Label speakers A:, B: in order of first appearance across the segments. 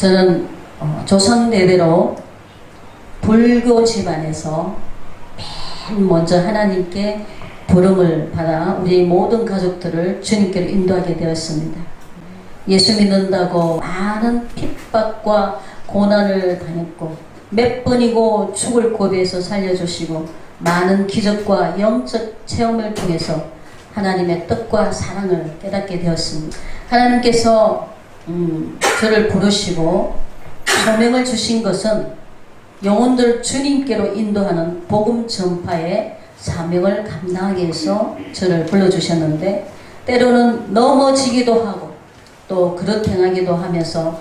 A: 저는 조선 대대로 불교 집안에서 맨 먼저 하나님께 부름을 받아 우리 모든 가족들을 주님께로 인도하게 되었습니다. 예수 믿는다고 많은 핍박과 고난을 당했고 몇 번이고 죽을 고비에서 살려주시고 많은 기적과 영적 체험을 통해서 하나님의 뜻과 사랑을 깨닫게 되었습니다. 하나님께서 저를 부르시고 소명을 주신 것은 영혼들 주님께로 인도하는 복음 전파의 사명을 감당하기 위해서 저를 불러주셨는데, 때로는 넘어지기도 하고 또 그릇 행하기도 하면서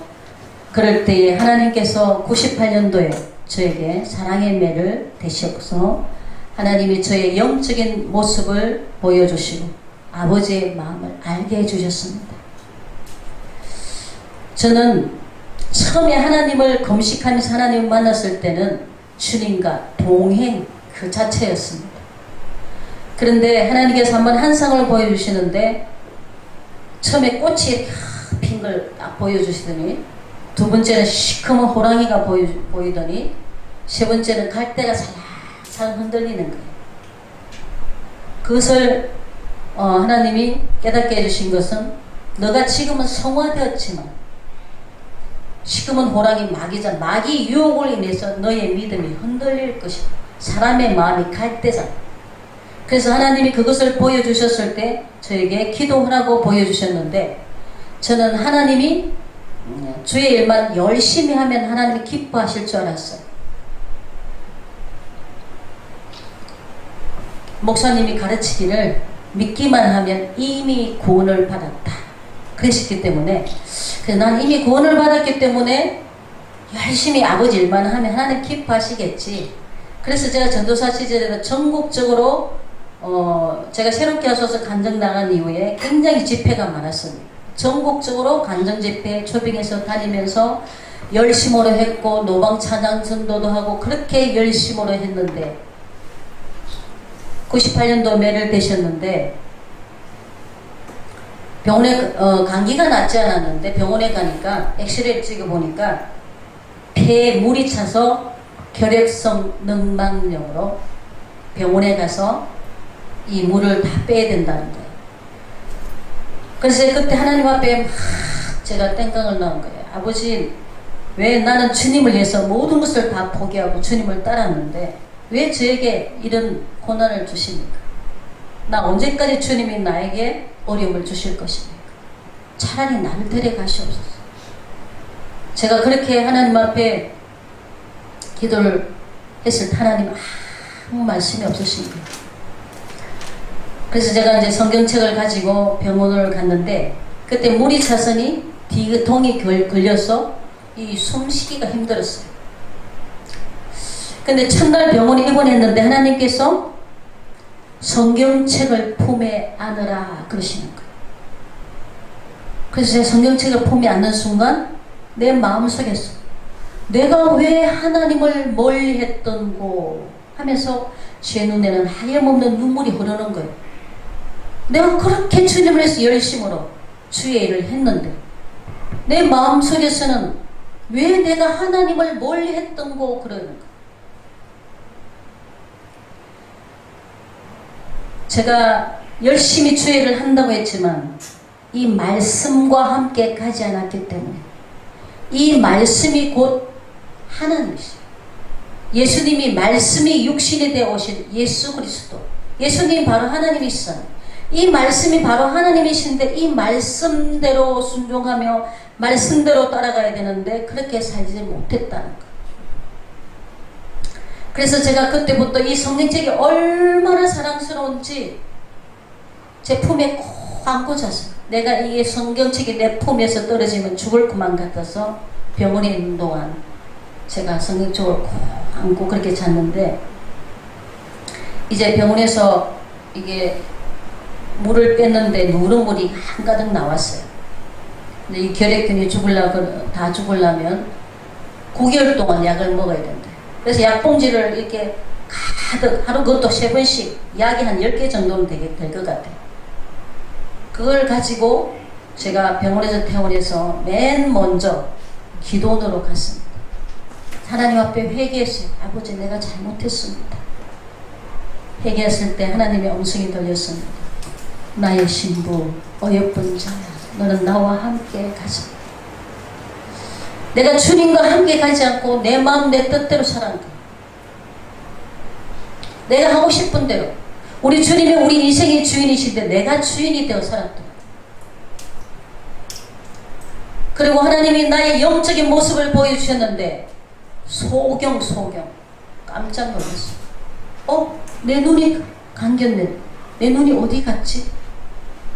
A: 그럴 때에 하나님께서 98년도에 저에게 사랑의 매를 대시옵소서 하나님이 저의 영적인 모습을 보여주시고 아버지의 마음을 알게 해주셨습니다. 저는 처음에 하나님을 검식하면서 하나님을 만났을 때는 주님과 동행 그 자체였습니다. 그런데 하나님께서 한번 한상을 보여주시는데 처음에 꽃이 이렇게 핀 걸 딱 보여주시더니 두 번째는 시커먼 호랑이가 보이더니 세 번째는 갈대가 살살 흔들리는 거예요. 그것을 하나님이 깨닫게 해주신 것은 너가 지금은 성화되었지만 시커먼 호랑이 마귀 유혹을 인해서 너의 믿음이 흔들릴 것이다. 사람의 마음이 갈대잖아. 그래서 하나님이 그것을 보여주셨을 때 저에게 기도하라고 보여주셨는데, 저는 하나님이 주의 일만 열심히 하면 하나님이 기뻐하실 줄 알았어요. 목사님이 가르치기를 믿기만 하면 이미 구원을 받았다 그러셨기 때문에, 그래서 난 이미 구원을 받았기 때문에 열심히 아버지 일만 하면 하나님 기뻐하시겠지. 그래서 제가 전도사 시절에도 전국적으로 제가 새롭게 와서 간증 나간 이후에 굉장히 집회가 많았습니다. 전국적으로 간증 집회 초빙해서 다니면서 열심으로 했고 노방 찬양 전도도 하고 그렇게 열심으로 했는데 98년도 매를 되셨는데 병원에 감기가 낫지 않았는데 병원에 가니까 엑스레이 찍어보니까 폐에 물이 차서 결핵성 늑막염으로 병원에 가서 이 물을 다 빼야 된다는 거예요. 그래서 그때 하나님 앞에 막 제가 땡깡을 넣은 거예요. 아버지, 왜 나는 주님을 위해서 모든 것을 다 포기하고 주님을 따랐는데 왜 저에게 이런 고난을 주십니까? 나 언제까지 주님이 나에게 어려움을 주실 것입니까? 차라리 나를 데려가시옵소서. 제가 그렇게 하나님 앞에 기도를 했을 때 하나님 아무 말씀이 없으신 거예요. 그래서 제가 이제 성경책을 가지고 병원을 갔는데 그때 물이 차서니 디귿통이 걸려서 이 숨쉬기가 힘들었어요. 근데 첫날 병원에 입원했는데 하나님께서 성경책을 품에 안으라 그러시는 거예요. 그래서 제가 성경책을 품에 안는 순간 내 마음속에서 내가 왜 하나님을 멀리 했던고 하면서 제 눈에는 하염없는 눈물이 흐르는 거예요. 내가 그렇게 주님을 위해서 열심으로 주의 일을 했는데 내 마음속에서는 왜 내가 하나님을 멀리 했던고 그러는 거예요. 제가 열심히 주의 일을 한다고 했지만 이 말씀과 함께 가지 않았기 때문에 이 말씀이 곧 하나님이시죠. 예수님이 말씀이 육신이 되어 오신 예수 그리스도, 예수님이 바로 하나님이시잖아요. 이 말씀이 바로 하나님이신데 이 말씀대로 순종하며 말씀대로 따라가야 되는데 그렇게 살지 못했다는 것. 그래서 제가 그때부터 이 성경책이 얼마나 사랑스러운지 제 품에 꼭 안고 잤어요. 내가 이 성경책이 내 품에서 떨어지면 죽을 것만 같아서 병원에 있는 동안 제가 성경책을 꼭 안고 그렇게 잤는데, 이제 병원에서 이게 물을 뺐는데 누런물이 한가득 나왔어요. 근데 이 결핵균이 다 죽으려면 9개월 동안 약을 먹어야 된다. 그래서 약봉지를 이렇게 가득 하루 그것도 3번씩 약이 한 10개 정도는 될 것 같아요. 그걸 가지고 제가 병원에서 퇴원해서 맨 먼저 기도원으로 갔습니다. 하나님 앞에 회개했어요. 아버지, 내가 잘못했습니다. 회개했을 때 하나님의 음성이 들렸습니다. 나의 신부, 어여쁜 자야, 너는 나와 함께 가자. 내가 주님과 함께 가지 않고 내 마음 내 뜻대로 살았다. 내가 하고 싶은 대로, 우리 주님이 우리 인생의 주인이신데 내가 주인이 되어 살았다. 그리고 하나님이 나의 영적인 모습을 보여주셨는데 소경 깜짝 놀랐어. 내 눈이 감겼네. 내 눈이 어디 갔지?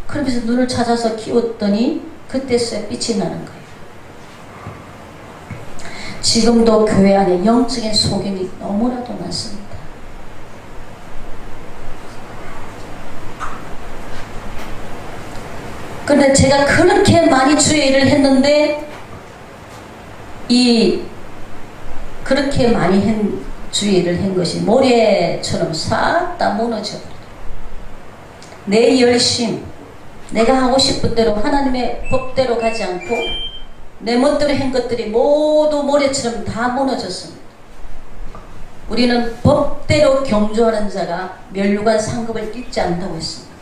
A: 그러면서 눈을 찾아서 키웠더니 그때서야 빛이 나는 거예요. 지금도 교회 안에 영적인 소경이 너무나도 많습니다. 그런데 제가 그렇게 많이 주의 일을 했는데 그렇게 많이 주의 일을 한 것이 모래처럼 싹 다 무너져버려요. 내 열심, 내가 하고 싶은 대로 하나님의 법대로 가지 않고 내 멋대로 한 것들이 모두 모래처럼 다 무너졌습니다. 우리는 법대로 경주하는 자가 멸류관 상급을 잊지 않는다고 했습니다.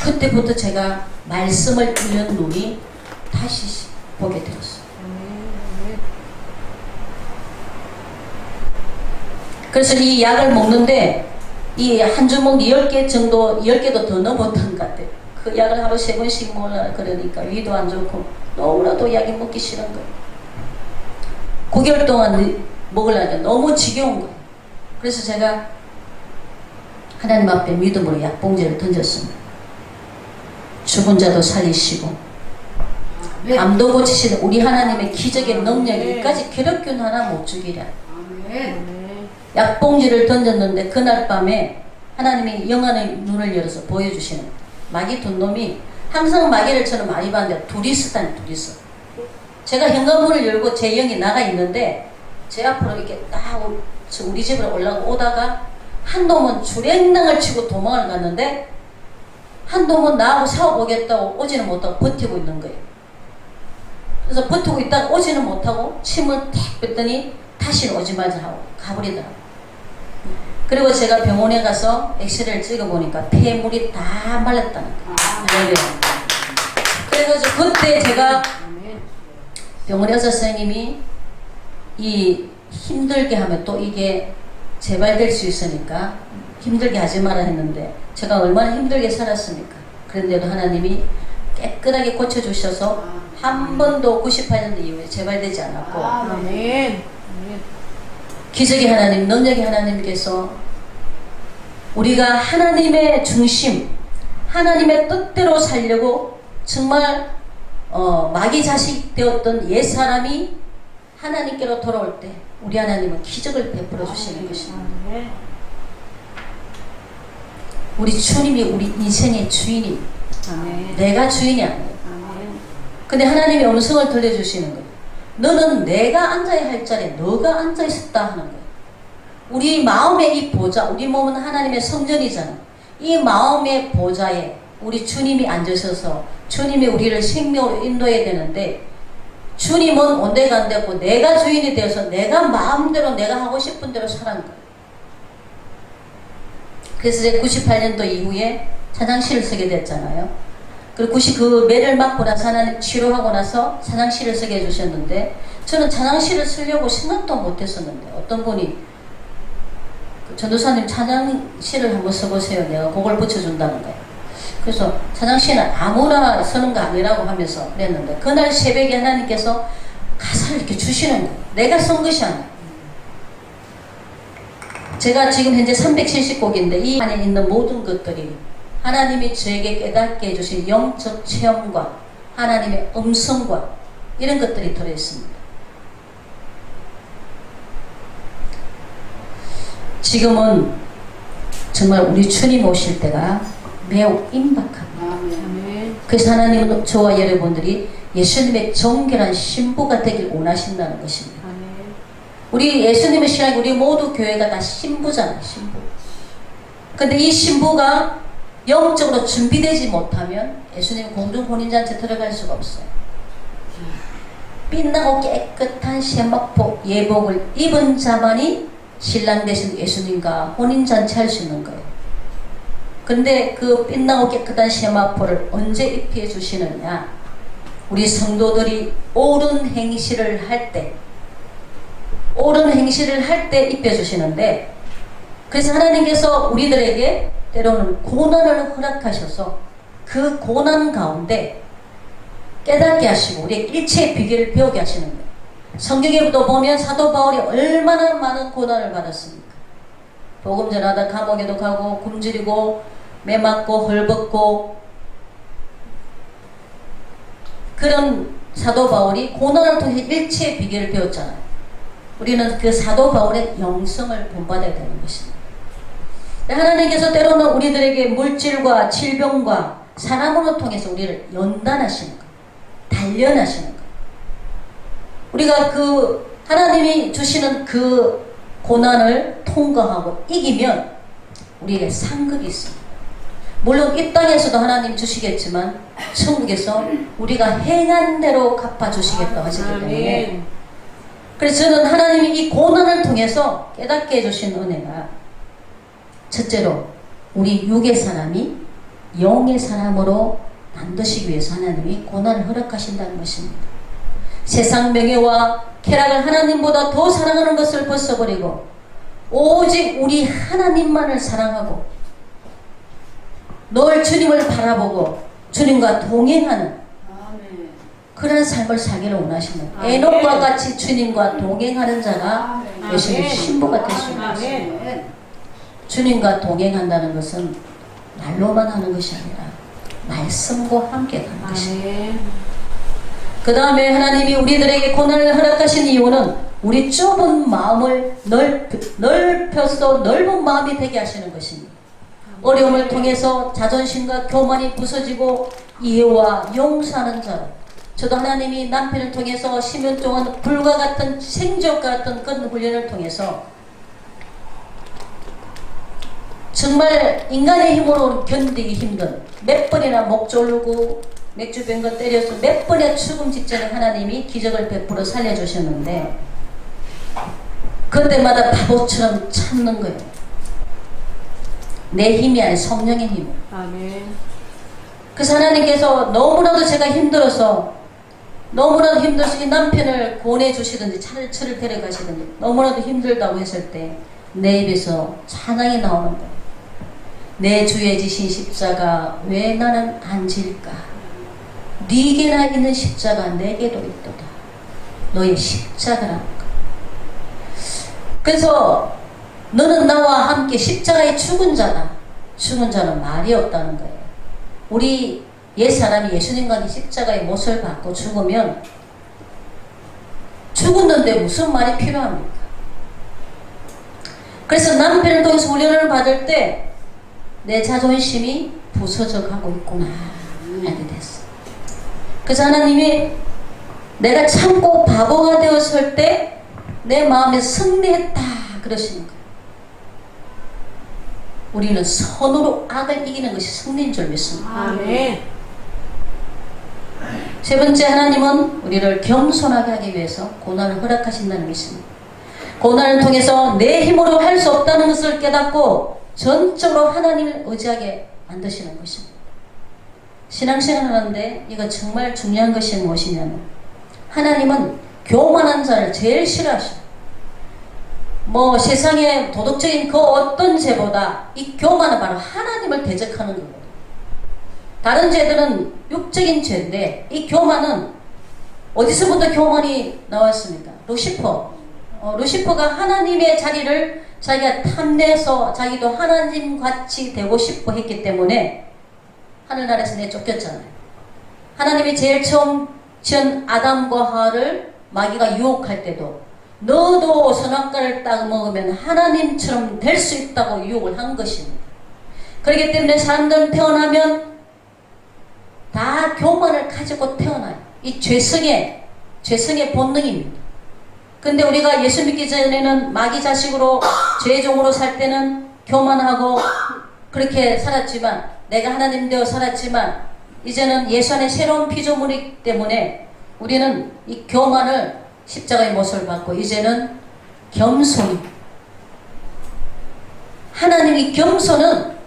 A: 그때부터 제가 말씀을 읽는 눈이 다시 보게 되었어요. 그래서 이 약을 먹는데 이 한 주먹 10개 정도, 10개도 더 넘었던 것 같아요. 그 약을 하루 3번씩 먹으라 그러니까 위도 안 좋고 너무나도 약이 먹기 싫은 거예요. 9개월 동안 먹으려니까 너무 지겨운 거예요. 그래서 제가 하나님 앞에 믿음으로 약봉지를 던졌습니다. 죽은 자도 살리시고 암도 고치시는 우리 하나님의 기적의 능력이 이까지 괴롭균 하나 못 죽이랴. 약봉지를 던졌는데 그날 밤에 하나님이 영안의 눈을 열어서 보여주시는 거예요. 마귀 두 놈이 항상 마귀를 저는 많이 봤는데 둘이서. 제가 현관문을 열고 제 영이 나가 있는데 제 앞으로 이렇게 딱 우리 집으로 오다가 한 놈은 주랭랑을 치고 도망을 갔는데 한 놈은 나하고 싸워보겠다고 오지는 못하고 버티고 있는 거예요. 그래서 버티고 있다가 오지는 못하고 침을 탁 뱉더니 다시는 오지 말자 하고 가버리더라고요. 그리고 제가 병원에 가서 엑스레이를 찍어보니까 폐물이 다 말랐다는 거예요. 그래가지고 그때 제가 병원 의사 선생님이 이 힘들게 하면 또 이게 재발될 수 있으니까 힘들게 하지 마라 했는데 제가 얼마나 힘들게 살았습니까? 그런데도 하나님이 깨끗하게 고쳐주셔서 한 번도 98년도 이후에 재발되지 않았고 기적의 하나님, 능력의 하나님께서 우리가 하나님의 중심, 하나님의 뜻대로 살려고 정말 마귀 자식 되었던 옛사람이 하나님께로 돌아올 때 우리 하나님은 기적을 베풀어 주시는 것입니다. 우리 주님이 우리 인생의 주인입니다. 내가 주인이 아니에요. 근데 하나님이 음성을 들려주시는 거예요. 너는 내가 앉아야 할 자리에 너가 앉아 있었다 하는 거예요. 우리 마음의 이 보좌, 우리 몸은 하나님의 성전이잖아요. 이 마음의 보좌에 우리 주님이 앉으셔서 주님이 우리를 생명으로 인도해야 되는데 주님은 온데가 안 되고 내가 주인이 되어서 내가 마음대로 내가 하고 싶은 대로 살아는 거예요. 그래서 이제 98년도 이후에 사장실을 서게 됐잖아요. 그리고 그 매를 맞고 나서 하나님 치료하고 나서 사장실을 서게 해주셨는데 저는 사장실을 쓰려고 생각도 못했었는데 어떤 분이 전도사님 사장실을 한번 써보세요. 내가 그걸 붙여준다는 거예요. 그래서 사장실은 아무나 서는 거 아니라고 하면서 그랬는데 그날 새벽에 하나님께서 가사를 이렇게 주시는 거예요. 내가 쓴 것이 아니에요. 제가 지금 현재 370곡인데 이 안에 있는 모든 것들이 하나님이 저에게 깨닫게 해주신 영적 체험과 하나님의 음성과 이런 것들이 들어있습니다. 지금은 정말 우리 주님 오실 때가 매우 임박합니다. 그래서 하나님은 저와 여러분들이 예수님의 정결한 신부가 되길 원하신다는 것입니다. 우리 예수님의 신앙이 우리 모두 교회가 다 신부잖아요. 신부. 근데 이 신부가 영적으로 준비되지 못하면 예수님 공중 혼인잔치에 들어갈 수가 없어요. 빛나고 깨끗한 세마포 예복을 입은 자만이 신랑 되신 예수님과 혼인잔치 할 수 있는 거예요. 근데 그 빛나고 깨끗한 세마포를 언제 입혀 주시느냐? 우리 성도들이 옳은 행실을 할 때, 옳은 행실을 할 때 입혀 주시는데, 그래서 하나님께서 우리들에게 때로는 고난을 허락하셔서 그 고난 가운데 깨닫게 하시고 우리 일체의 비결을 배우게 하시는 거예요. 성경에도 보면 사도 바울이 얼마나 많은 고난을 받았습니까? 복음 전하다 감옥에도 가고 굶주리고 매맞고 헐벗고, 그런 사도 바울이 고난을 통해 일체의 비결을 배웠잖아요. 우리는 그 사도 바울의 영성을 본받아야 되는 것입니다. 하나님께서 때로는 우리들에게 물질과 질병과 사람으로 통해서 우리를 연단하시는 것, 단련하시는 것. 우리가 그 하나님이 주시는 그 고난을 통과하고 이기면 우리에게 상급이 있습니다. 물론 이 땅에서도 하나님 주시겠지만 천국에서 우리가 행한 대로 갚아주시겠다고 하시기 때문에, 그래서 저는 하나님이 이 고난을 통해서 깨닫게 해주신 은혜가 첫째로 우리 육의 사람이 영의 사람으로 만드시기 위해서 하나님이 고난을 허락하신다는 것입니다. 세상 명예와 쾌락을 하나님보다 더 사랑하는 것을 벗어버리고 오직 우리 하나님만을 사랑하고 늘 주님을 바라보고 주님과 동행하는 그런 삶을 살기를 원하시는, 에녹과 같이 주님과 동행하는 자가 예수님의 신부가 될 수 있습니다. 주님과 동행한다는 것은 말로만 하는 것이 아니라 말씀과 함께 가는 것입니다. 그 다음에 하나님이 우리들에게 고난을 허락하신 이유는 우리 좁은 마음을 넓혀서 넓은 마음이 되게 하시는 것입니다. 어려움을 통해서 자존심과 교만이 부서지고 이해와 용서하는 자로, 저도 하나님이 남편을 통해서 10년 동안 불과 같은 생쥐와 같은 그런 훈련을 통해서 정말 인간의 힘으로 견디기 힘든, 몇 번이나 목 졸르고 맥주 병거 때려서 몇 번의 죽음 직전에 하나님이 기적을 베풀어 살려주셨는데, 그때마다 바보처럼 참는 거예요. 내 힘이 아닌 성령의 힘.
B: 아멘.
A: 그래서 하나님께서 너무나도 제가 힘들어서, 너무나도 힘들어서 이 남편을 보내주시든지 차를 데려가시든지 너무나도 힘들다고 했을 때 내 입에서 찬양이 나오는 거예요. 내 주에 지신 십자가 왜 나는 안 질까? 네게나 있는 십자가 내게도 있도다. 너의 십자가라는 거. 그래서 너는 나와 함께 십자가에 죽은 자다. 죽은 자는 말이 없다는 거예요. 우리 옛사람이 예수님과 십자가의 못을 받고 죽으면 죽었는데 무슨 말이 필요합니까? 그래서 남편을 통해서 훈련을 받을 때 내 자존심이 부서져 가고 있구나 알게 됐어. 그래서 하나님이 내가 참고 바보가 되었을 때 내 마음에 승리했다 그러시는 거예요. 우리는 선으로 악을 이기는 것이 승리인 줄 믿습니다.
B: 아멘.
A: 세 번째, 하나님은 우리를 겸손하게 하기 위해서 고난을 허락하신다는 것입니다. 고난을 통해서 내 힘으로 할 수 없다는 것을 깨닫고 전적으로 하나님을 의지하게 만드시는 것입니다. 신앙생활을 하는데 이거 정말 중요한 것이 무엇이냐면, 하나님은 교만한 자를 제일 싫어하셔요. 세상의 도덕적인 그 어떤 죄보다 이 교만은 바로 하나님을 대적하는 거거든요. 다른 죄들은 육적인 죄인데 이 교만은 어디서부터 교만이 나왔습니까? 루시퍼가 하나님의 자리를 자기가 탐내서 자기도 하나님같이 되고 싶어 했기 때문에 하늘나라에서 내쫓겼잖아요. 하나님이 제일 처음 지은 아담과 하와를 마귀가 유혹할 때도 너도 선악과를 딱 먹으면 하나님처럼 될 수 있다고 유혹을 한 것입니다. 그렇기 때문에 사람들은 태어나면 다 교만을 가지고 태어나요. 이 죄성의 본능입니다. 근데 우리가 예수 믿기 전에는 마귀 자식으로 죄종으로 살 때는 교만하고 그렇게 살았지만, 내가 하나님 되어 살았지만 이제는 예수 안에 새로운 피조물이기 때문에 우리는 이 교만을 십자가의 모습을 받고 이제는 겸손이, 하나님이 겸손은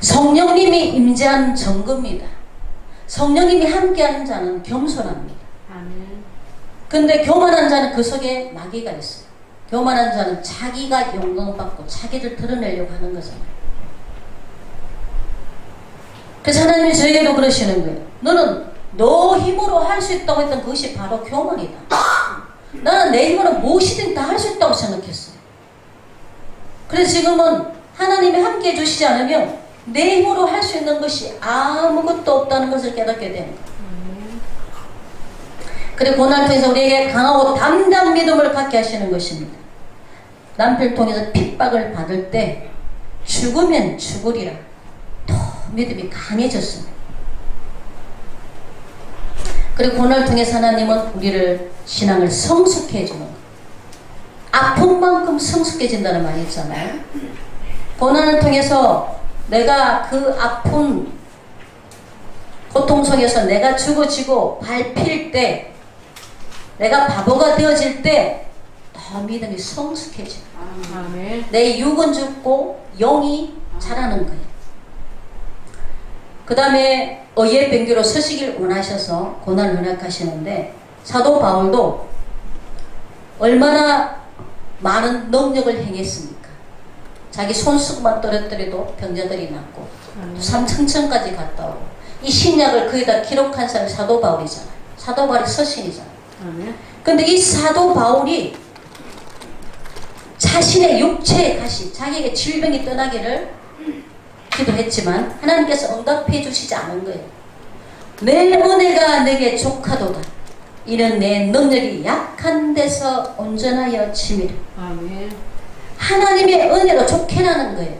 A: 성령님이 임재한 증거입니다. 성령님이 함께하는 자는 겸손합니다. 근데 교만한 자는 그 속에 마귀가 있어요. 교만한 자는 자기가 영광받고 자기를 드러내려고 하는 거잖아요. 그래서 하나님이 저에게도 그러시는 거예요. 너는 너 힘으로 할 수 있다고 했던 그것이 바로 교만이다. 나는 내 힘으로 무엇이든 다 할 수 있다고 생각했어요. 그래서 지금은 하나님이 함께 해주시지 않으면 내 힘으로 할 수 있는 것이 아무것도 없다는 것을 깨닫게 되는 거예요. 그리고 고난을 통해서 우리에게 강하고 담대한 믿음을 갖게 하시는 것입니다. 남편을 통해서 핍박을 받을 때 죽으면 죽으리라 더 믿음이 강해졌습니다. 그리고 고난을 통해서 하나님은 우리를 신앙을 성숙해 해주는 거예요. 아픈 만큼 성숙해진다는 말이 있잖아요. 고난을 통해서 내가 그 아픈 고통 속에서 내가 죽어지고 밟힐 때, 내가 바보가 되어질 때 더 믿음이 성숙해져요. 내 육은 죽고 영이 자라는 거예요. 그 다음에 의의 변규로 서시길 원하셔서 고난을 허락하시는데, 사도 바울도 얼마나 많은 능력을 행했습니까? 자기 손수건만 떨어뜨려도 병자들이 낫고 또 삼천천까지 갔다 오고, 이 신약을 거의 다 기록한 사람이 사도 바울이잖아요. 사도 바울이 서신이잖아요. 근데 이 사도 바울이 자신의 육체의 가시, 자기에게 질병이 떠나기를 기도했지만 하나님께서 응답해 주시지 않은 거예요. 내 은혜가 내게 족하도다. 이는 내 능력이 약한 데서 온전하여 치미라. 하나님의 은혜로 족해라는 거예요.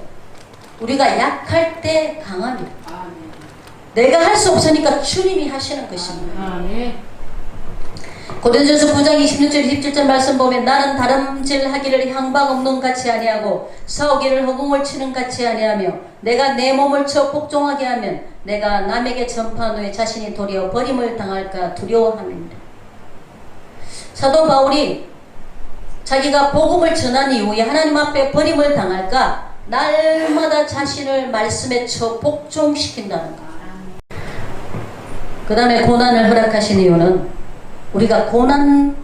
A: 우리가 약할 때 강합니다. 내가 할 수 없으니까 주님이 하시는 것입니다. 고린도전서 9장 26절 27절 말씀 보면, 나는 다름질하기를 향방 없는 같이 아니하고 싸우기를 허공을 치는 같이 아니하며 내가 내 몸을 쳐 복종하게 하면 내가 남에게 전파한 후에 자신이 도리어 버림을 당할까 두려워함입니다. 사도 바울이 자기가 복음을 전한 이후에 하나님 앞에 버림을 당할까 날마다 자신을 말씀에 쳐 복종시킨다는 것. 그 다음에 고난을 허락하신 이유는 우리가 고난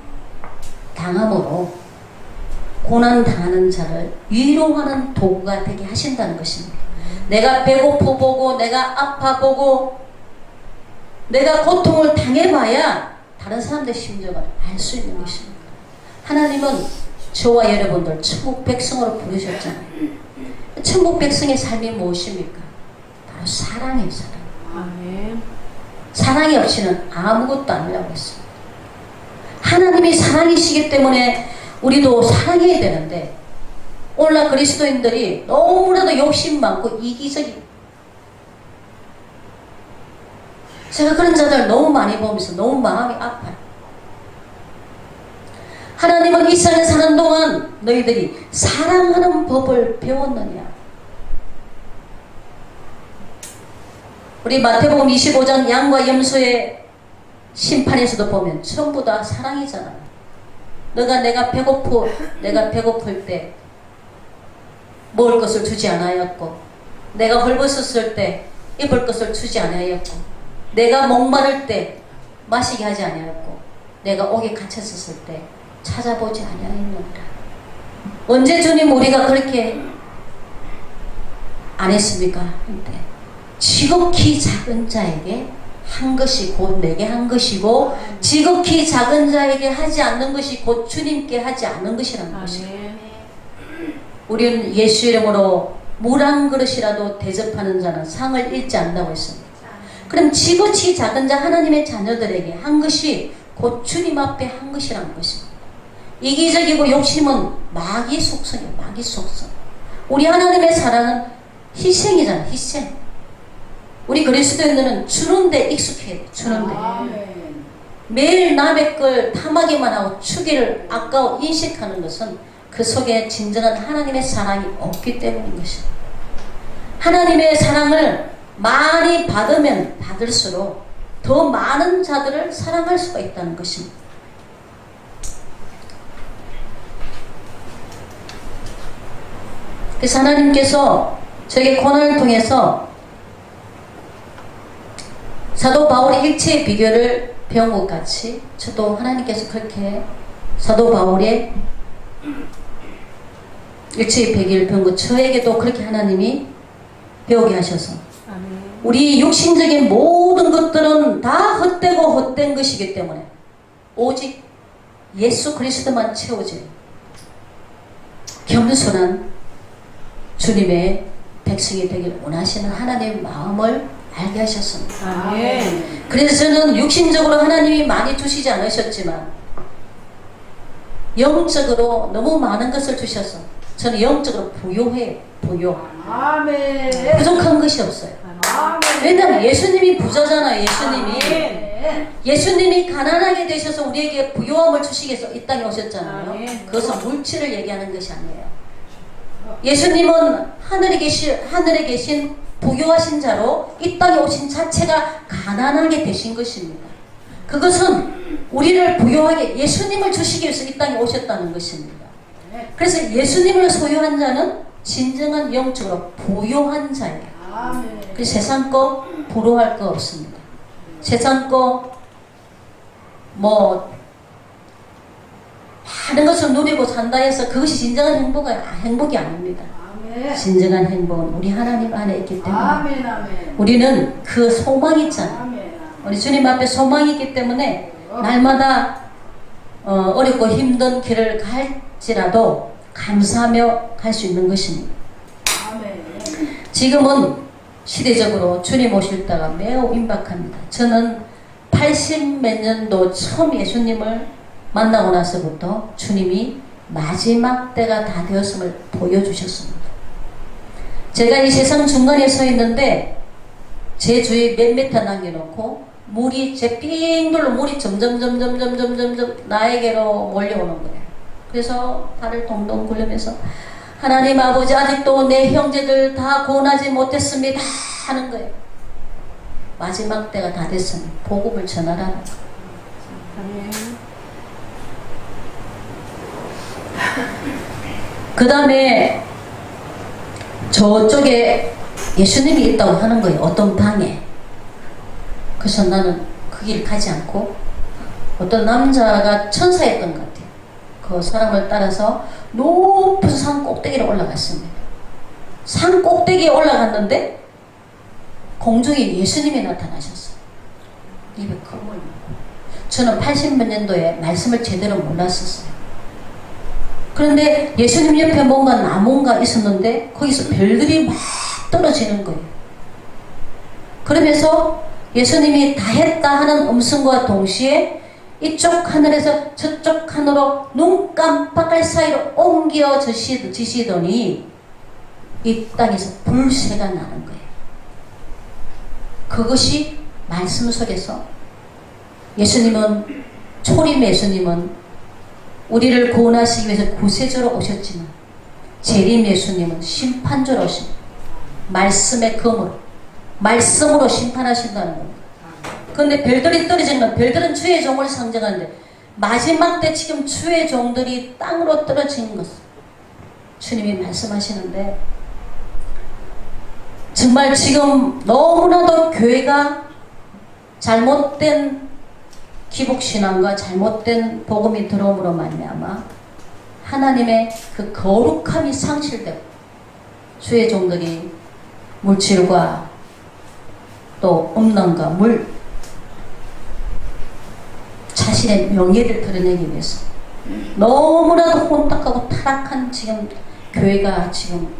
A: 당함으로 고난 당하는 자를 위로하는 도구가 되게 하신다는 것입니다. 내가 배고프보고 내가 아파보고 내가 고통을 당해봐야 다른 사람들의 심정을 알 수 있는 것입니다. 하나님은 저와 여러분들 천국 백성으로 부르셨잖아요. 천국 백성의 삶이 무엇입니까? 바로 사랑이에요. 사랑. 사랑이 없이는 아무것도 안 하려고 했습니다. 하나님이 사랑이시기 때문에 우리도 사랑해야 되는데, 오늘날 그리스도인들이 너무나도 욕심 많고 이기적이, 제가 그런 자들 너무 많이 보면서 너무 마음이 아파요. 하나님은 이 세상에 사는 동안 너희들이 사랑하는 법을 배웠느냐? 우리 마태복음 25장 양과 염소의 심판에서도 보면 전부 다 사랑이잖아요. 내가 배고플 때 먹을 것을 주지 않았고, 내가 헐벗었을 때 입을 것을 주지 않았고, 내가 목마를 때 마시게 하지 않았고, 내가 옥에 갇혔었을 때 찾아보지 아니하였느니라. 언제 주님 우리가 그렇게 안 했습니까? 지극히 작은 자에게 한 것이 곧 내게 한 것이고, 지극히 작은 자에게 하지 않는 것이 곧 주님께 하지 않는 것이라는 것입니다. 우리는 예수 이름으로 물 한 그릇이라도 대접하는 자는 상을 잃지 않는다고 했습니다. 그럼 지극히 작은 자 하나님의 자녀들에게 한 것이 곧 주님 앞에 한 것이라는 것입니다. 이기적이고 욕심은 마귀의 속성이에요. 마귀 속성. 우리 하나님의 사랑은 희생이잖아요. 희생. 우리 그리스도인들은 주는데 익숙해야 돼. 주는데. 매일 남의 걸 탐하기만 하고 주기를 아까워 인식하는 것은 그 속에 진정한 하나님의 사랑이 없기 때문인 것입니다. 하나님의 사랑을 많이 받으면 받을수록 더 많은 자들을 사랑할 수가 있다는 것입니다. 그래서 하나님께서 저에게 고난을 통해서 사도 바울의 일체의 비결을 배운 것 같이 저도 하나님께서 그렇게 사도 바울의 일체의 비결을 배운 것, 저에게도 그렇게 하나님이 배우게 하셔서 우리 육신적인 모든 것들은 다 헛되고 헛된 것이기 때문에 오직 예수 그리스도만 채워져요. 겸손한 주님의 백성이 되길 원하시는 하나님의 마음을 알게 하셨습니다.
B: 아멘.
A: 그래서 저는 육신적으로 하나님이 많이 주시지 않으셨지만 영적으로 너무 많은 것을 주셔서 저는 영적으로 부요해요. 부요.
B: 아멘.
A: 부족한 것이 없어요.
B: 아멘.
A: 왜냐하면 예수님이 부자잖아요. 예수님이.
B: 아멘.
A: 예수님이 가난하게 되셔서 우리에게 부요함을 주시기 위해서 이 땅에 오셨잖아요.
B: 아멘.
A: 그것은 물질을 얘기하는 것이 아니에요. 예수님은 하늘에 계신 부요하신 자로 이 땅에 오신 자체가 가난하게 되신 것입니다. 그것은 우리를 부요하게 예수님을 주시기 위해서 이 땅에 오셨다는 것입니다. 그래서 예수님을 소유한 자는 진정한 영적으로 부요한 자예요.
B: 아멘.
A: 그래서 세상 거 부러워할 거 없습니다. 세상 거 많은 것을 누리고 산다 해서 그것이 진정한 행복이 아닙니다.
B: 아멘.
A: 진정한 행복은 우리 하나님 안에 있기 때문에
B: 아멘. 아멘.
A: 우리는 그 소망이 있잖아요.
B: 아멘.
A: 우리 주님 앞에 소망이 있기 때문에 날마다 어렵고 힘든 길을 갈지라도 감사하며 갈 수 있는 것입니다.
B: 아멘.
A: 지금은 시대적으로 주님 오실 때가 매우 임박합니다. 저는 80 몇 년도 처음 예수님을 만나고 나서부터 주님이 마지막 때가 다 되었음을 보여주셨습니다. 제가 이 세상 중간에 서 있는데 제 주위에 몇 미터 남겨놓고 물이 제 삥돌로 물이 점점 나에게로 몰려오는 거예요. 그래서 발을 동동 굴리면서 하나님 아버지 아직도 내 형제들 다 구원하지 못했습니다 하는 거예요. 마지막 때가 다 됐으니 복음을 전하라는 거예요.
B: 아멘.
A: 그 다음에 저쪽에 예수님이 있다고 하는 거예요. 어떤 방에. 그래서 나는 그 길 가지 않고 어떤 남자가 천사였던 것 같아요. 그 사람을 따라서 높은 산 꼭대기로 올라갔습니다. 산 꼭대기에 올라갔는데 공중에 예수님이 나타나셨어요. 입에 금을 물고. 저는 80몇 년도에 말씀을 제대로 몰랐었어요. 그런데 예수님 옆에 뭔가 나무가 있었는데 거기서 별들이 막 떨어지는 거예요. 그러면서 예수님이 다 했다 하는 음성과 동시에 이쪽 하늘에서 저쪽 하늘로 눈 깜빡할 사이로 옮겨지시더니 이 땅에서 불새가 나는 거예요. 그것이 말씀 속에서 초림 예수님은 우리를 구원하시기 위해서 구세주로 오셨지만 재림 예수님은 심판주로 오십니다. 말씀의 검으로 말씀으로 심판하신다는 겁니다. 그런데 별들이 떨어지는 건 별들은 주의 종을 상징하는데 마지막 때 지금 주의 종들이 땅으로 떨어지는 것을 주님이 말씀하시는데 정말 지금 너무나도 교회가 잘못된 기복신앙과 잘못된 복음이 들어옴으로 말미암아 하나님의 그 거룩함이 상실되고 주의 종들이 물질과 또 음란과 자신의 명예를 드러내기 위해서 너무나도 혼탁하고 타락한 지금 교회가 지금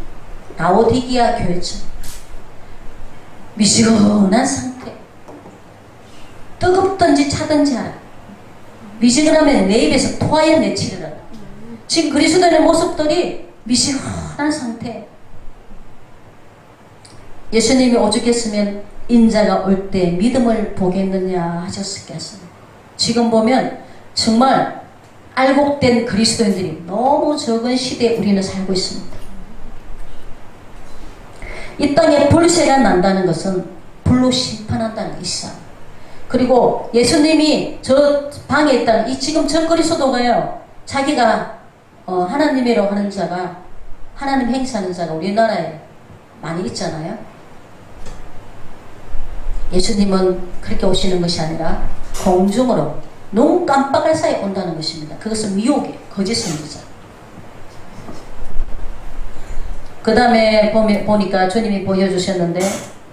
A: 라오디기아 교회처럼 미지근한 상태, 뜨겁든지 차든지 하라. 미지근하면 내 입에서 토하여 내치리라. 지금 그리스도인의 모습들이 미지근한 상태. 예수님이 오죽했으면 인자가 올 때 믿음을 보겠느냐 하셨겠습니다. 지금 보면 정말 알곡된 그리스도인들이 너무 적은 시대에 우리는 살고 있습니다. 이 땅에 불새가 난다는 것은 불로 심판한다는 것이죠. 그리고 예수님이 저 방에 있다는 이 지금 저 그리스도가요, 자기가 하나님이라고 하는 자가, 하나님 행사하는 자가 우리나라에 많이 있잖아요. 예수님은 그렇게 오시는 것이 아니라 공중으로 눈 깜빡할 사이에 온다는 것입니다. 그것은 미혹이에요. 거짓 선지자. 그 다음에 보니까 주님이 보여주셨는데,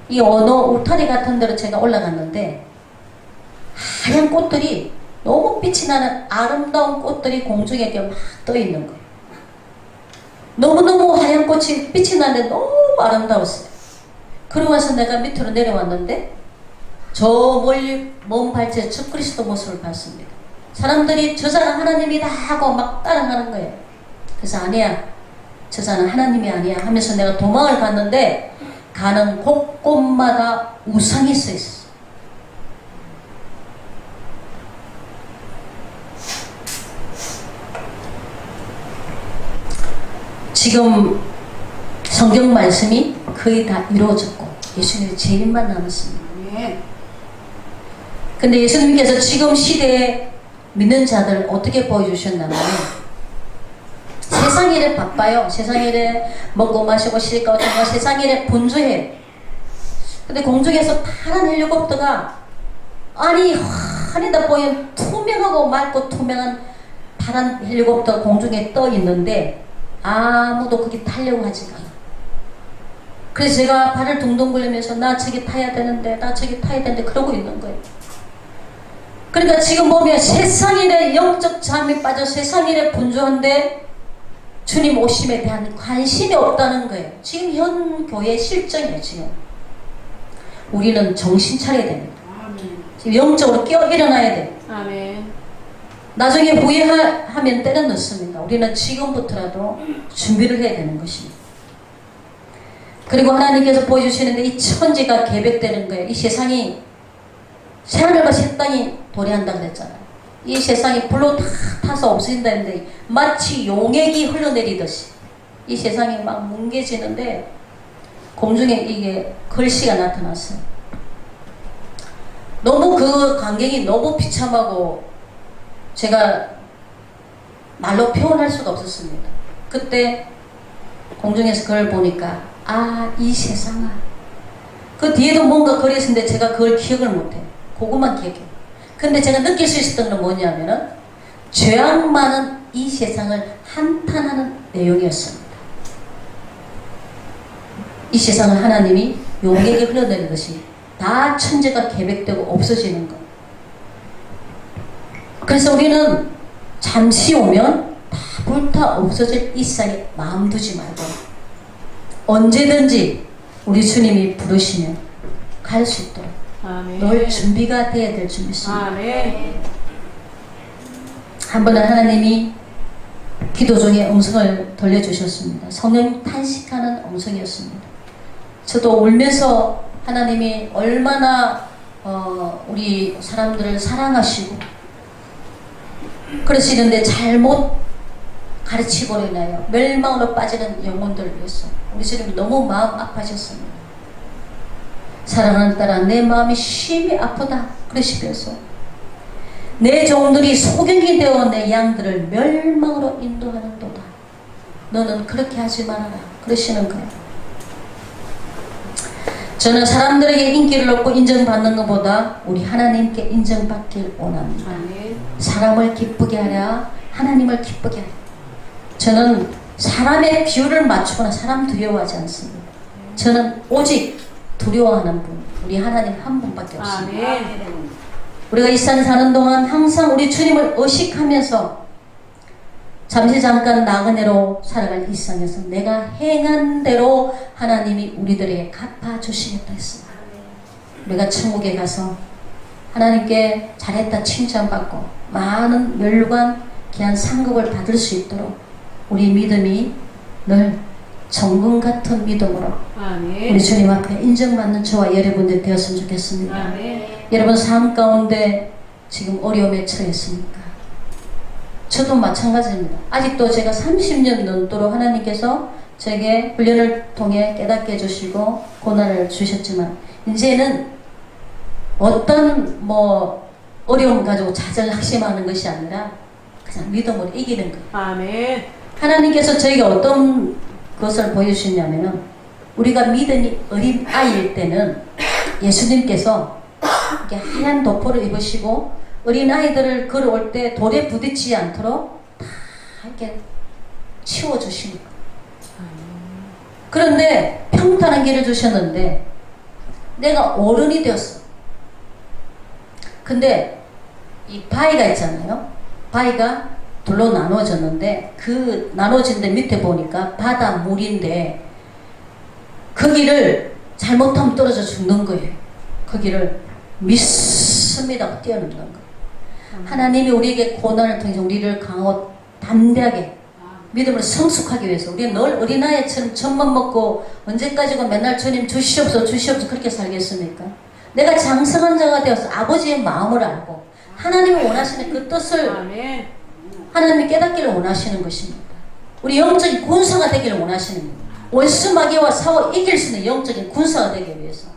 A: 이 어느 울타리 같은 데로 제가 올라갔는데 하얀 꽃들이, 너무 빛이 나는 아름다운 꽃들이 공중에 이렇게 막 떠 있는 거예요. 너무너무 하얀 꽃이 빛이 나는데 너무 아름다웠어요. 그러고 와서 내가 밑으로 내려왔는데 저 멀리 먼 발치에 주 그리스도 모습을 봤습니다. 사람들이 저 사람 하나님이다 하고 막 따라가는 거예요. 그래서 아니야, 저 사람 하나님이 아니야 하면서 내가 도망을 갔는데 가는 곳곳마다 우상이 서 있었어요. 지금 성경 말씀이 거의 다 이루어졌고 예수님의 재림만 남았습니다.
B: 아멘.
A: 근데 예수님께서 지금 시대에 믿는 자들 어떻게 보여주셨냐면, 세상 일에 바빠요. 세상 일에 먹고 마시고 쉴까 정말 세상 일에 분주해요. 근데 공중에서 파란 헬리콥터가, 아니 하늘에다 보이는 투명하고 맑고 투명한 파란 헬리콥터가 공중에 떠 있는데 아무도 거기 타려고 하지가 않아요. 그래서 제가 발을 둥둥 굴리면서 나 저기 타야 되는데, 나 저기 타야 되는데 그러고 있는 거예요. 그러니까 지금 보면 세상 일에 영적 잠이 빠져 세상 일에 분주한데 주님 오심에 대한 관심이 없다는 거예요. 지금 현 교회의 실정이에요. 지금 우리는 정신 차려야 됩니다.
B: 아멘.
A: 지금 영적으로 깨어 일어나야 돼요.
B: 아멘.
A: 나중에 후회하면 때는 늦습니다. 우리는 지금부터라도 준비를 해야 되는 것입니다. 그리고 하나님께서 보여주시는데 이 천지가 계백되는 거예요. 이 세상이 새하늘과 새 땅이 도래한다 그랬잖아요. 이 세상이 불로 다 타서 없어진다는데 마치 용액이 흘러내리듯이 이 세상이 막 뭉개지는데 공중에 이게 글씨가 나타났어요. 너무 그 광경이 너무 비참하고 제가 말로 표현할 수가 없었습니다. 그때 공중에서 그걸 보니까 아, 이 세상아. 그 뒤에도 뭔가 글이 있었는데 제가 그걸 기억을 못해요. 그것만 기억해요. 근데 제가 느낄 수 있었던 건 뭐냐면은 죄악 많은 이 세상을 한탄하는 내용이었습니다. 이 세상을 하나님이 용에게 흘러내는 것이 다 천재가 계획되고 없어지는 것. 그래서 우리는 잠시 오면 다 불타 없어질 이 세상에 마음 두지 말고 언제든지 우리 주님이 부르시면 갈 수 있도록
B: 아멘.
A: 늘 준비가 되어야 될 줄 믿습니다.
B: 아멘.
A: 한 번은 하나님이 기도 중에 음성을 들려주셨습니다. 성령 탄식하는 음성이었습니다. 저도 울면서 하나님이 얼마나 우리 사람들을 사랑하시고 그러시는데 잘못 가르치고 인하여 멸망으로 빠지는 영혼들을 위해서 우리 주님이 너무 마음 아파하셨습니다. 사랑하는 딸아, 내 마음이 심히 아프다 그러시면서 내 종들이 소경이 되어 내 양들을 멸망으로 인도하는 도다. 너는 그렇게 하지 말아라 그러시는 거예요. 저는 사람들에게 인기를 얻고 인정받는 것보다 우리 하나님께 인정받길 원합니다.
B: 아멘.
A: 사람을 기쁘게 하랴 하나님을 기쁘게 하랴. 저는 사람의 비율을 맞추거나 사람 두려워하지 않습니다. 저는 오직 두려워하는 분, 우리 하나님 한 분밖에 없습니다.
B: 아멘.
A: 우리가 이 산 사는 동안 항상 우리 주님을 의식하면서 잠시 잠깐 나그네로 살아갈 이 세상에서 내가 행한 대로 하나님이 우리들에게 갚아주시겠다 했습니다. 우리가 천국에 가서 하나님께 잘했다 칭찬받고 많은 멸관 귀한 상급을 받을 수 있도록 우리 믿음이 늘 정금 같은 믿음으로
B: 아멘.
A: 우리 주님 앞에 인정받는 저와 여러분들 되었으면 좋겠습니다.
B: 아멘.
A: 여러분 삶 가운데 지금 어려움에 처했습니까? 저도 마찬가지입니다. 아직도 제가 30년 넘도록 하나님께서 제게 훈련을 통해 깨닫게 해주시고 고난을 주셨지만 이제는 어떤 뭐 어려움 가지고 자절낙심하는 것이 아니라 그냥 믿음으로 이기는 거예요.
B: 아멘.
A: 하나님께서 저에게 어떤 것을 보여주셨냐면은 우리가 믿음이 어린 아이일 때는 예수님께서 이렇게 하얀 도포를 입으시고 어린 아이들을 걸어올 때 돌에 부딪히지 않도록 다 이렇게 치워주십니다. 그런데 평탄한 길을 주셨는데 내가 어른이 되었어. 근데 이 바위가 있잖아요. 바위가 둘로 나눠졌는데 그 나눠진 데 밑에 보니까 바닷물인데 거기를 잘못하면 떨어져 죽는 거예요. 거기를 믿습니다 뛰어넘는 거예요. 하나님이 우리에게 고난을 통해서 우리를 강하고 담대하게 믿음을 성숙하기 위해서 우리는 늘 어린아이처럼 젖만 먹고 언제까지고 맨날 주님 주시옵소서 주시옵소서 그렇게 살겠습니까? 내가 장성한 자가 되어서 아버지의 마음을 알고 하나님이 원하시는 그 뜻을
B: 아멘.
A: 하나님이 깨닫기를 원하시는 것입니다. 우리 영적인 군사가 되기를 원하시는 겁니다. 원수 마귀와 싸워 이길 수 있는 영적인 군사가 되기 위해서.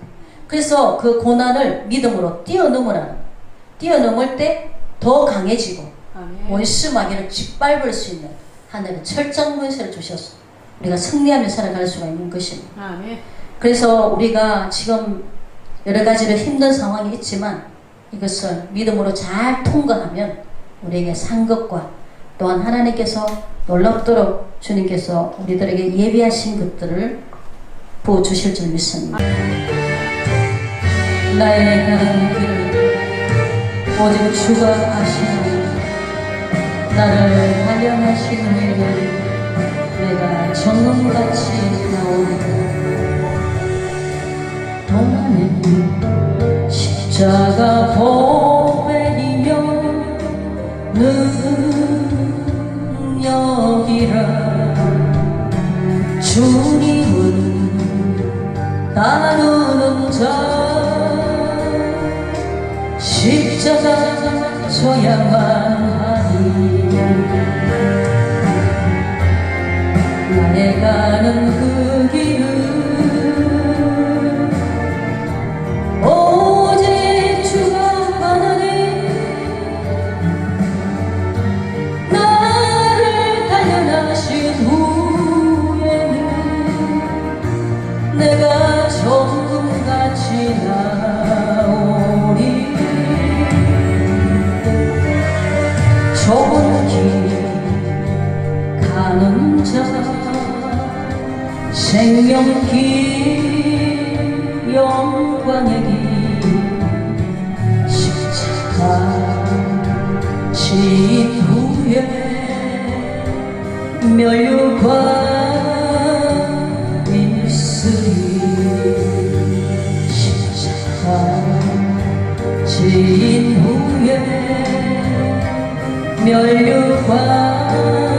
A: 그래서 그 고난을 믿음으로 뛰어넘을 때 더 강해지고
B: 아멘.
A: 원수 마귀를 짓밟을 수 있는 하늘의 철장 문세를 주셔서 우리가 승리하며 살아갈 수가 있는 것입니다.
B: 아멘.
A: 그래서 우리가 지금 여러 가지로 힘든 상황이 있지만 이것을 믿음으로 잘 통과하면 우리에게 산 것과 또한 하나님께서 놀랍도록 주님께서 우리들에게 예비하신 것들을 부어주실 줄 믿습니다. 나의 가는 길을 오직 주가 아시나니 나를 단련하신 후에는 내가 정금같이 나오리라. 도만은 십자가 보배이며 능력이라. 주님은 나누는 자 십자가 져야만 하니 나의 가는 그 길은 오직 주가 가나니 나를 단련하신 후에는 내가 정금같이 나오리. 좁은 길 가는 자 생명길 영광의 길 십자가 진 후에 멸류관 있으리. 십자가 진 후에 멸류관